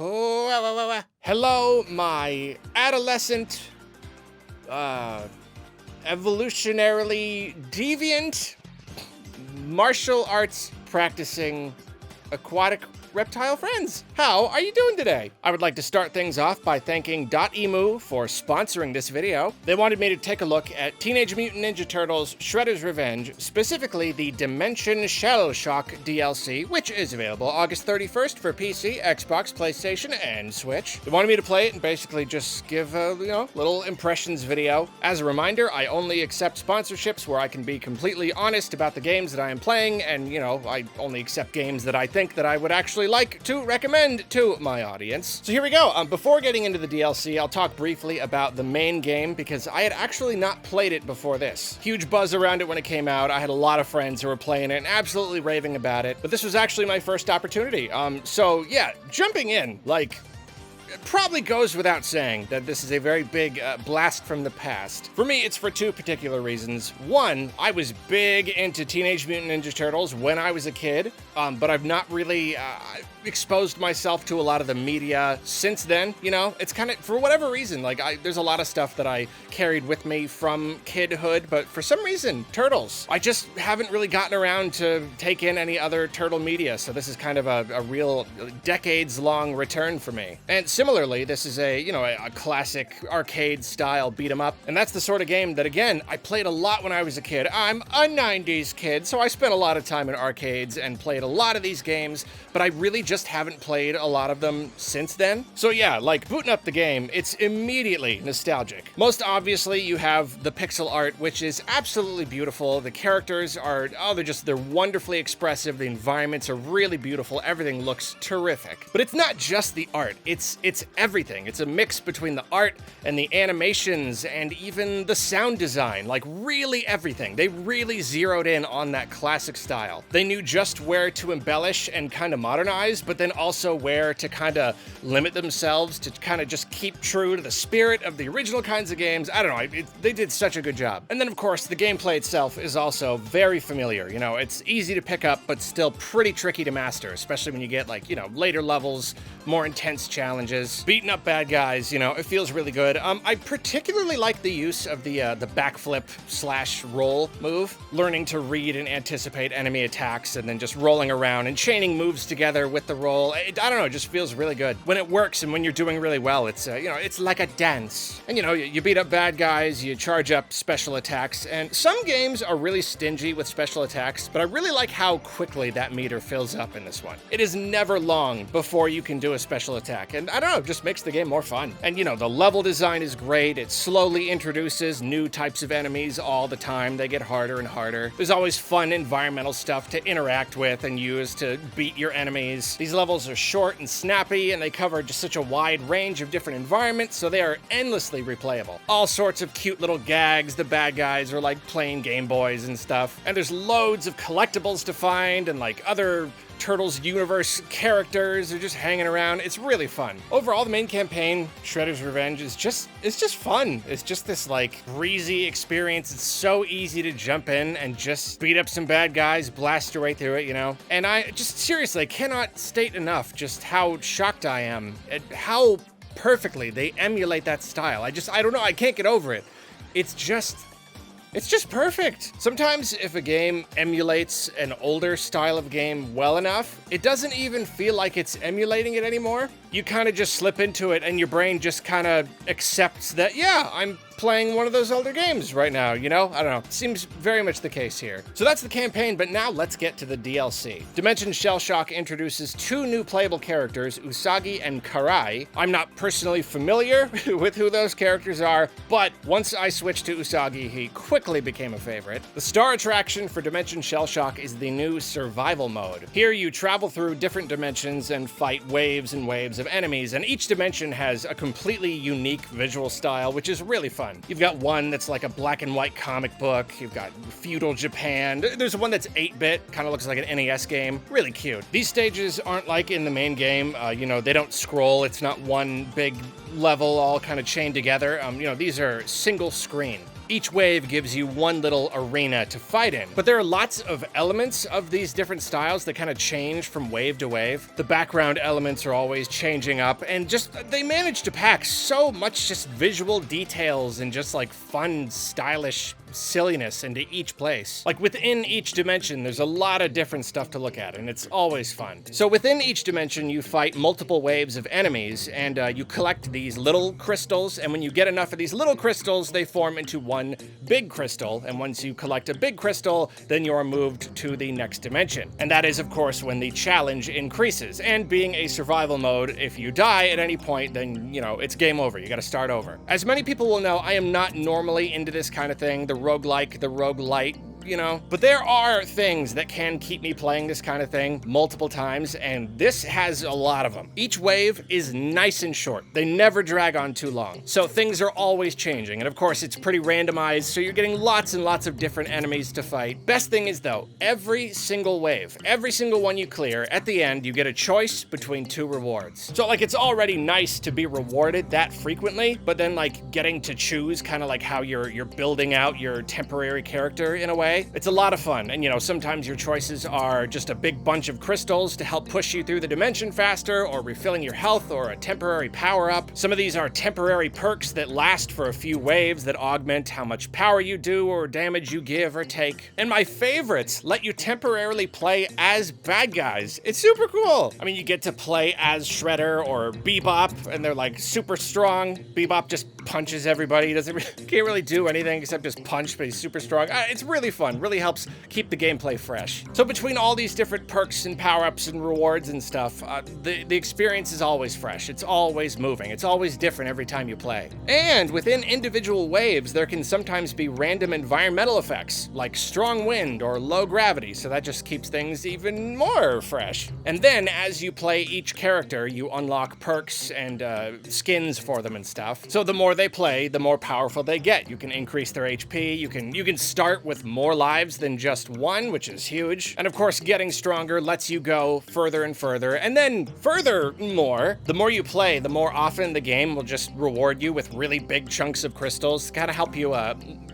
Hello, my adolescent, evolutionarily deviant, martial arts practicing aquatic reptile friends. How are you doing today? I would like to start things off by thanking .emu for sponsoring this video. They wanted me to take a look at Teenage Mutant Ninja Turtles Shredder's Revenge, specifically the Dimension Shellshock DLC, which is available August 31st for PC, Xbox, PlayStation, and Switch. They wanted me to play it and basically just give a, little impressions video. As a reminder, I only accept sponsorships where I can be completely honest about the games that I am playing, and, I only accept games that I think that I would actually like to recommend to my audience. So here we go. Before getting into the DLC, I'll talk briefly about the main game because I had actually not played it before this. Huge buzz around it when it came out. I had a lot of friends who were playing it and absolutely raving about it, but this was actually my first opportunity. So yeah, jumping in, it probably goes without saying that this is a very big blast from the past. For me, it's for two particular reasons. One, I was big into Teenage Mutant Ninja Turtles when I was a kid, but I've not really exposed myself to a lot of the media since then. It's kind of, for whatever reason, there's a lot of stuff that I carried with me from kidhood, but for some reason, Turtles. I just haven't really gotten around to take in any other turtle media, so this is kind of a real decades-long return for me. And similarly, this is a classic arcade-style beat-em-up, and that's the sort of game that, again, I played a lot when I was a kid. I'm a 90s kid, so I spent a lot of time in arcades and played a lot of these games, but I really just haven't played a lot of them since then. So yeah, booting up the game, it's immediately nostalgic. Most obviously, you have the pixel art, which is absolutely beautiful. The characters are, they're wonderfully expressive. The environments are really beautiful. Everything looks terrific. But it's not just the art, it's everything. It's a mix between the art and the animations and even the sound design, really everything. They really zeroed in on that classic style. They knew just where to embellish and kind of modernize, but then also where to kind of limit themselves to kind of just keep true to the spirit of the original kinds of games. I don't know, they did such a good job. And then of course, the gameplay itself is also very familiar. It's easy to pick up, but still pretty tricky to master, especially when you get later levels, more intense challenges, beating up bad guys, it feels really good. I particularly like the use of the backflip / roll move, learning to read and anticipate enemy attacks and then just rolling around and chaining moves together with the roll. I don't know, it just feels really good. When it works and when you're doing really well, it's, it's like a dance. And you beat up bad guys, you charge up special attacks, and some games are really stingy with special attacks, but I really like how quickly that meter fills up in this one. It is never long before you can do a special attack, and I don't know, it just makes the game more fun. And the level design is great. It slowly introduces new types of enemies all the time. They get harder and harder. There's always fun environmental stuff to interact with and use to beat your enemies. These levels are short and snappy, and they cover just such a wide range of different environments, so they are endlessly replayable. All sorts of cute little gags. The bad guys are playing Game Boys and stuff, and there's loads of collectibles to find and other Turtles universe characters are just hanging around. It's really fun. Overall, the main campaign, Shredder's Revenge, is just fun. It's just this breezy experience. It's so easy to jump in and just beat up some bad guys, blast your way through it, And I just seriously cannot state enough just how shocked I am at how perfectly they emulate that style. I don't know, I can't get over it. It's just perfect. Sometimes if a game emulates an older style of game well enough, it doesn't even feel like it's emulating it anymore. You kind of just slip into it and your brain just kind of accepts that, yeah, I'm playing one of those older games right now, I don't know. It seems very much the case here. So that's the campaign, but now let's get to the DLC. Dimension Shellshock introduces two new playable characters, Usagi and Karai. I'm not personally familiar with who those characters are, but once I switched to Usagi, he quickly became a favorite. The star attraction for Dimension Shellshock is the new survival mode. Here you travel through different dimensions and fight waves and waves of enemies, and each dimension has a completely unique visual style, which is really fun. You've got one that's like a black and white comic book. You've got feudal Japan. There's one that's 8-bit, kind of looks like an NES game. Really cute. These stages aren't like in the main game. They don't scroll. It's not one big level all kind of chained together. These are single screen. Each wave gives you one little arena to fight in, but there are lots of elements of these different styles that kind of change from wave to wave. The background elements are always changing up, and just they manage to pack so much just visual details and just like fun, stylish silliness into each place. Like within each dimension, there's a lot of different stuff to look at, and it's always fun. So within each dimension, you fight multiple waves of enemies, and you collect these little crystals, and when you get enough of these little crystals, they form into one big crystal, and once you collect a big crystal, then you're moved to the next dimension. And that is, of course, when the challenge increases, and being a survival mode, if you die at any point, then, you know, it's game over. You gotta start over. As many people will know, I am not normally into this kind of thing, the roguelike, the roguelite, you know, but there are things that can keep me playing this kind of thing multiple times, and this has a lot of them. Each wave is nice and short. They never drag on too long. So things are always changing, and of course it's pretty randomized, so you're getting lots and lots of different enemies to fight. Best thing is though, every single wave, every single one you clear, at the end you get a choice between two rewards. So like it's already nice to be rewarded that frequently, but then like getting to choose kind of like how you're building out your temporary character in a way. It's a lot of fun, and you know, sometimes your choices are just a big bunch of crystals to help push you through the dimension faster, or refilling your health, or a temporary power-up. Some of these are temporary perks that last for a few waves that augment how much power you do or damage you give or take. And my favorites let you temporarily play as bad guys. It's super cool. I mean, you get to play as Shredder or Bebop, and they're like super strong. Bebop just punches everybody. He can't really do anything except just punch, but he's super strong. It's really fun, really helps keep the gameplay fresh. So between all these different perks and power-ups and rewards and stuff, the experience is always fresh. It's always moving. It's always different every time you play. And within individual waves, there can sometimes be random environmental effects, like strong wind or low gravity, so that just keeps things even more fresh. And then, as you play each character, you unlock perks and skins for them and stuff. So the more they play, the more powerful they get. You can increase their HP, you can start with more lives than just one, which is huge. And of course, getting stronger lets you go further and further, and then furthermore, the more you play, the more often the game will just reward you with really big chunks of crystals to kind of help you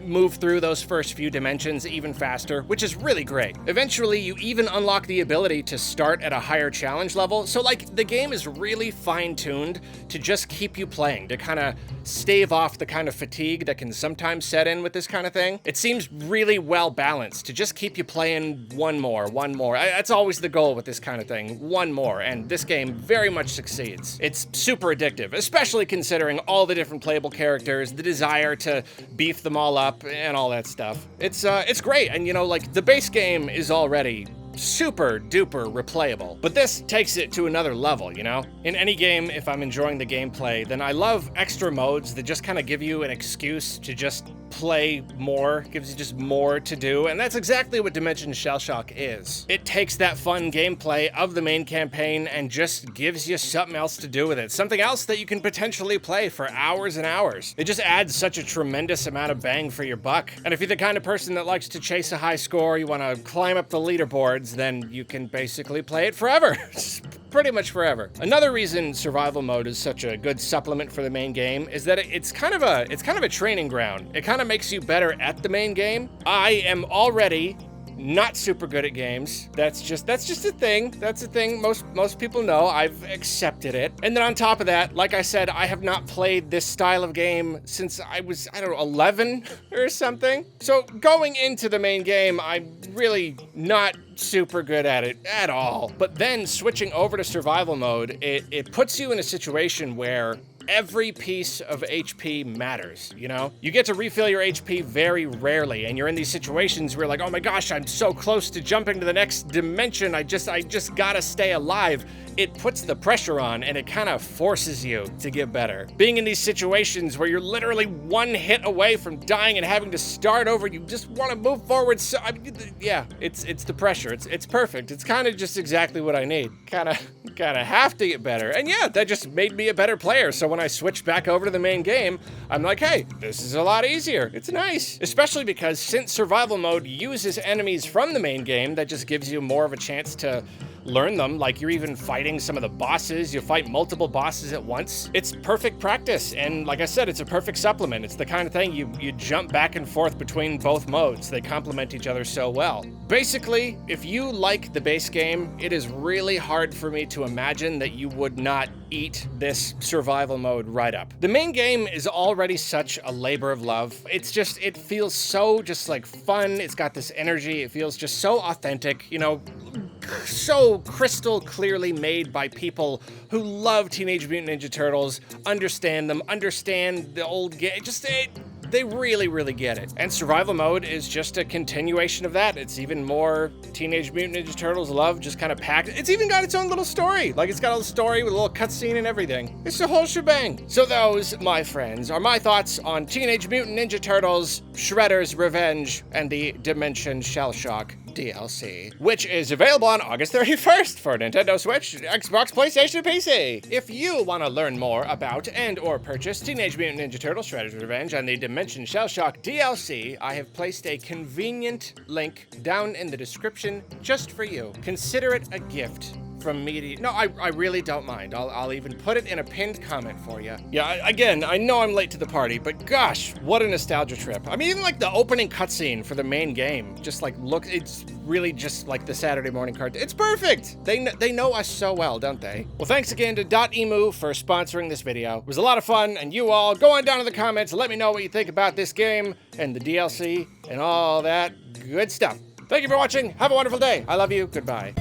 move through those first few dimensions even faster, which is really great. Eventually, you even unlock the ability to start at a higher challenge level, so like the game is really fine-tuned to just keep you playing, to kind of stave off the kind of fatigue that can sometimes set in with this kind of thing. It seems really well balanced to just keep you playing one more. That's always the goal with this kind of thing, one more, and this game very much succeeds. It's super addictive, especially considering all the different playable characters, the desire to beef them all up, and all that stuff. It's great, and you know, like the base game is already super duper replayable, but this takes it to another level, you know? In any game, if I'm enjoying the gameplay, then I love extra modes that just kind of give you an excuse to just play more, gives you just more to do, and that's exactly what Dimension Shellshock is. It takes that fun gameplay of the main campaign and just gives you something else to do with it, something else that you can potentially play for hours and hours. It just adds such a tremendous amount of bang for your buck, and if you're the kind of person that likes to chase a high score, you want to climb up the leaderboards, then you can basically play it forever. Pretty much forever. Another reason survival mode is such a good supplement for the main game is that it's kind of a training ground. It kind of makes you better at the main game. I am already not super good at games. That's just a thing. That's a thing most people know. I've accepted it. And then on top of that, like I said, I have not played this style of game since I was, I don't know, 11 or something. So going into the main game, I'm really not super good at it at all. But then switching over to survival mode, it puts you in a situation where every piece of HP matters, you know? You get to refill your HP very rarely, and you're in these situations where you're like, oh my gosh, I'm so close to jumping to the next dimension, I just gotta stay alive. It puts the pressure on, and it kind of forces you to get better. Being in these situations where you're literally one hit away from dying and having to start over, you just want to move forward, so yeah, it's the pressure. It's perfect. It's kind of just exactly what I need. Kind of have to get better. And yeah, that just made me a better player. So when I switched back over to the main game, I'm like, hey, this is a lot easier. It's nice. Especially because since survival mode uses enemies from the main game, that just gives you more of a chance to learn them. Like, you're even fighting some of the bosses. You fight multiple bosses at once. It's perfect practice, and like I said, it's a perfect supplement. It's the kind of thing you jump back and forth between both modes. They complement each other so well. Basically, if you like the base game, it is really hard for me to imagine that you would not eat this survival mode right up. The main game is already such a labor of love. It feels so just like fun. It's got this energy. It feels just so authentic, you know, so crystal clearly made by people who love Teenage Mutant Ninja Turtles, understand them, understand the old game. They really, really get it. And survival mode is just a continuation of that. It's even more Teenage Mutant Ninja Turtles love, just kind of packed. It's even got its own little story. Like, it's got a little story with a little cutscene and everything. It's the whole shebang. So those, my friends, are my thoughts on Teenage Mutant Ninja Turtles, Shredder's Revenge, and the Dimension Shellshock DLC, which is available on August 31st for Nintendo Switch, Xbox, PlayStation, and PC. If you want to learn more about and or purchase Teenage Mutant Ninja Turtles, Shredder's Revenge, and the Dimension Shellshock DLC, I have placed a convenient link down in the description just for you. Consider it a gift from me to you. No, I really don't mind. I'll even put it in a pinned comment for you. Yeah, again, I know I'm late to the party, but gosh, what a nostalgia trip. I mean, even like the opening cutscene for the main game, just like look, it's really just like the Saturday morning cartoon. It's perfect. They know us so well, don't they? Well, thanks again to .emu for sponsoring this video. It was a lot of fun, and you all go on down in the comments and let me know what you think about this game and the DLC and all that good stuff. Thank you for watching. Have a wonderful day. I love you. Goodbye.